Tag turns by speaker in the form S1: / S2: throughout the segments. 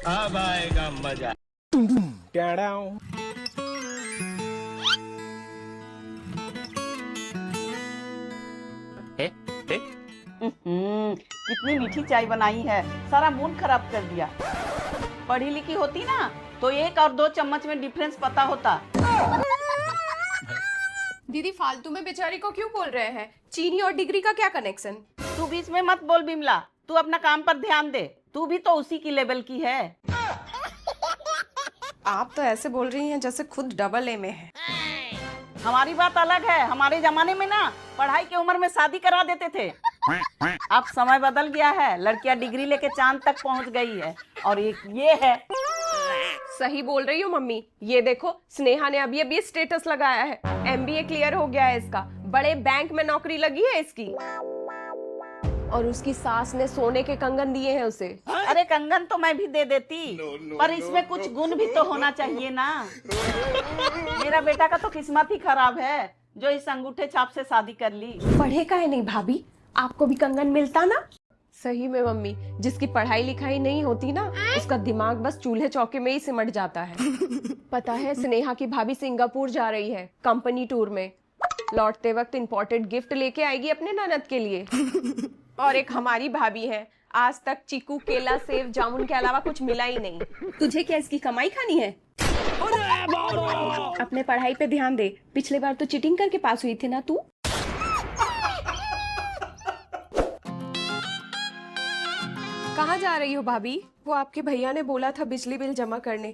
S1: अब आएगा मजा।
S2: कितनी मीठी चाय बनाई है, सारा मूड खराब कर दिया। पढ़ी लिखी होती ना तो 1 और 2 चम्मच में डिफरेंस पता होता।
S3: दीदी फालतू में बेचारी को क्यों बोल रहे हैं? चीनी और डिग्री का क्या कनेक्शन?
S2: तू बीच में मत बोल बिमला, तू अपना काम पर ध्यान दे, तू भी तो उसी की लेवल की है।
S3: आप तो ऐसे बोल रही हैं जैसे खुद डबल ए में है।
S2: हमारी बात अलग है, हमारे जमाने में ना पढ़ाई की उम्र में शादी करा देते थे। अब समय बदल गया है, लड़कियां डिग्री लेके चांद तक पहुंच गई है। और एक ये है।
S3: सही बोल रही हो मम्मी। ये देखो स्नेहा ने अभी स्टेटस लगाया है, एमबीए क्लियर हो गया है इसका, बड़े बैंक में नौकरी लगी है इसकी, और उसकी सास ने सोने के कंगन दिए हैं उसे।
S2: अरे कंगन तो मैं भी दे देती, पर इसमें कुछ गुण भी तो होना चाहिए ना। मेरा बेटा का तो किस्मत ही खराब है जो इस अंगूठे छाप से शादी कर ली।
S3: पढ़े का है नहीं भाभी, आपको भी कंगन मिलता ना। सही में मम्मी, जिसकी पढ़ाई लिखाई नहीं होती ना उसका दिमाग बस चूल्हे चौके में ही सिमट जाता है। पता है स्नेहा की भाभी सिंगापुर जा रही है कंपनी टूर में, लौटते वक्त इंपोर्टेड गिफ्ट लेके आएगी अपने ननद के लिए। और एक हमारी भाभी है, आज तक चीकू केला सेब जामुन के अलावा कुछ मिला ही नहीं। तुझे क्या इसकी कमाई खानी है? अपने पढ़ाई पे ध्यान दे, पिछले बार तो चीटिंग करके पास हुई थी ना तू। कहाँ जा रही हो भाभी? वो आपके भैया ने बोला था बिजली बिल जमा करने,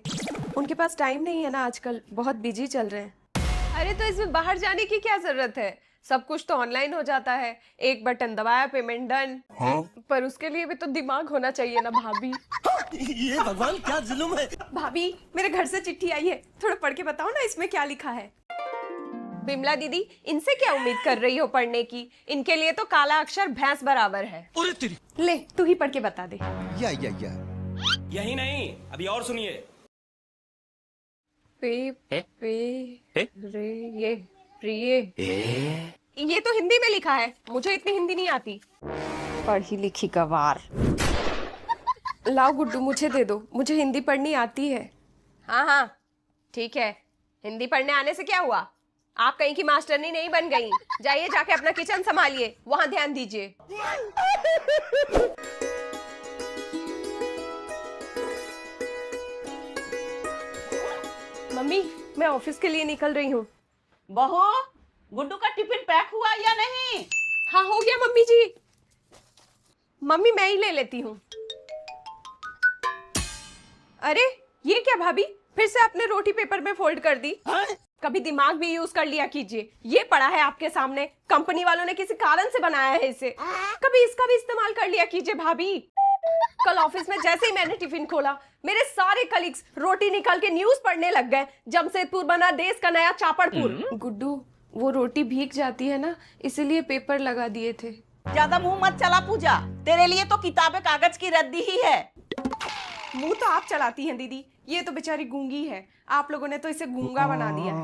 S3: उनके पास टाइम नहीं है ना आजकल, बहुत बिजी चल रहे हैं। अरे तो इसमें बाहर जाने की क्या जरूरत है, सब कुछ तो ऑनलाइन हो जाता है, एक बटन दबाया पेमेंट डन। हाँ? पर उसके लिए भी तो दिमाग होना चाहिए ना भाभी।
S1: ये भगवान क्या जुल्म है।
S3: भाभी मेरे घर से चिट्ठी आई है, थोड़ा पढ़ के बताओ ना इसमें क्या लिखा है। बिमला दीदी इनसे क्या उम्मीद कर रही हो पढ़ने की, इनके लिए तो काला अक्षर भैंस बराबर है। ले तू ही पढ़ के बता दे।
S1: या यही नहीं, अभी और सुनिए।
S3: पे रे ये प्रिय, ये तो हिंदी में लिखा है, मुझे इतनी हिंदी नहीं आती। पढ़ी लिखी गवार। लाओ गुड्डू मुझे दे दो, मुझे हिंदी पढ़नी आती है। हाँ हाँ ठीक है, हिंदी पढ़ने आने से क्या हुआ, आप कहीं की मास्टरनी नहीं बन गई। जाइए जाके अपना किचन संभालिए, वहां ध्यान दीजिए। मम्मी मैं ऑफिस के लिए निकल रही हूँ।
S2: बहू गुड्डू का टिफिन पैक हुआ या नहीं?
S3: हाँ हो गया मम्मी जी। मम्मी मैं ही ले लेती हूँ। अरे ये क्या भाभी, फिर से आपने रोटी पेपर में फोल्ड कर दी। कभी दिमाग भी यूज कर लिया कीजिए, ये पड़ा है आपके सामने, कंपनी वालों ने किसी कारण से बनाया है इसे, कभी इसका भी इस्तेमाल कर लिया कीजिए भाभी। कल ऑफिस में जैसे ही मैंने टिफिन खोला, मेरे सारे कलीग्स रोटी निकाल के न्यूज पढ़ने लग गए, जमशेदपुर बना देश का नया चापड़पुर। गुड्डू वो रोटी भीग जाती है ना, इसीलिए पेपर लगा दिए थे।
S2: ज्यादा मुंह मत चला पूजा, तेरे लिए तो किताबें कागज की रद्दी ही है।
S3: मुंह तो आप चलाती हैं दीदी, ये तो बेचारी गूंगी है, आप लोगों ने तो इसे गूंगा बना दिया है।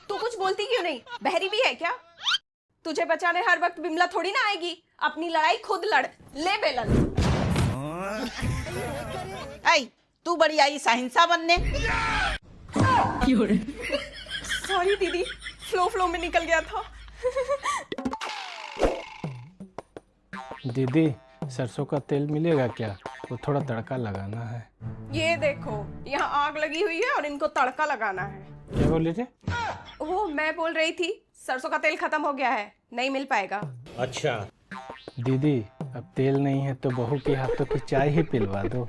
S3: तू कुछ बोलती क्यों नहीं, बहरी भी है क्या? तुझे बचाने हर वक्त बिमला थोड़ी ना आएगी, अपनी लड़ाई खुद लड़, ले बेलन।
S2: तू बड़ी आई सहिंसा बनने।
S3: सॉरी दीदी, फ्लो में निकल गया था।
S4: दीदी सरसों का तेल मिलेगा क्या, वो थोड़ा तड़का लगाना है।
S3: ये देखो यहाँ आग लगी हुई है और इनको तड़का लगाना है।
S4: क्या बोले थे?
S3: वो मैं बोल रही थी सरसों का तेल खत्म हो गया है, नहीं मिल पाएगा।
S1: अच्छा
S4: दीदी अब तेल नहीं है तो बहू के हाथों की चाय ही पिलवा दो।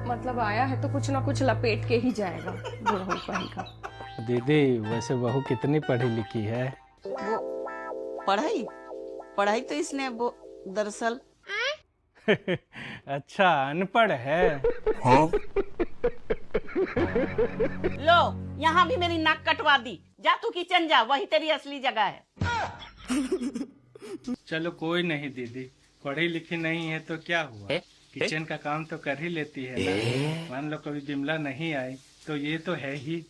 S3: मतलब आया है तो कुछ ना कुछ लपेट के ही जाएगा बुढ़ऊ का।
S4: दीदी वैसे बहू कितनी पढ़ी लिखी है?
S2: वो पढ़ाई तो इसने वो दरअसल
S4: अच्छा अनपढ़ है।
S1: हाँ?
S2: लो यहाँ भी मेरी नाक कटवा दी, जा तू किचन जा, वही तेरी असली जगह है।
S4: चलो कोई नहीं दीदी, पढ़ी लिखी नहीं है तो क्या हुआ, किचन का काम तो कर ही लेती है ना। मान लो कभी बिमला नहीं आई तो ये तो है ही।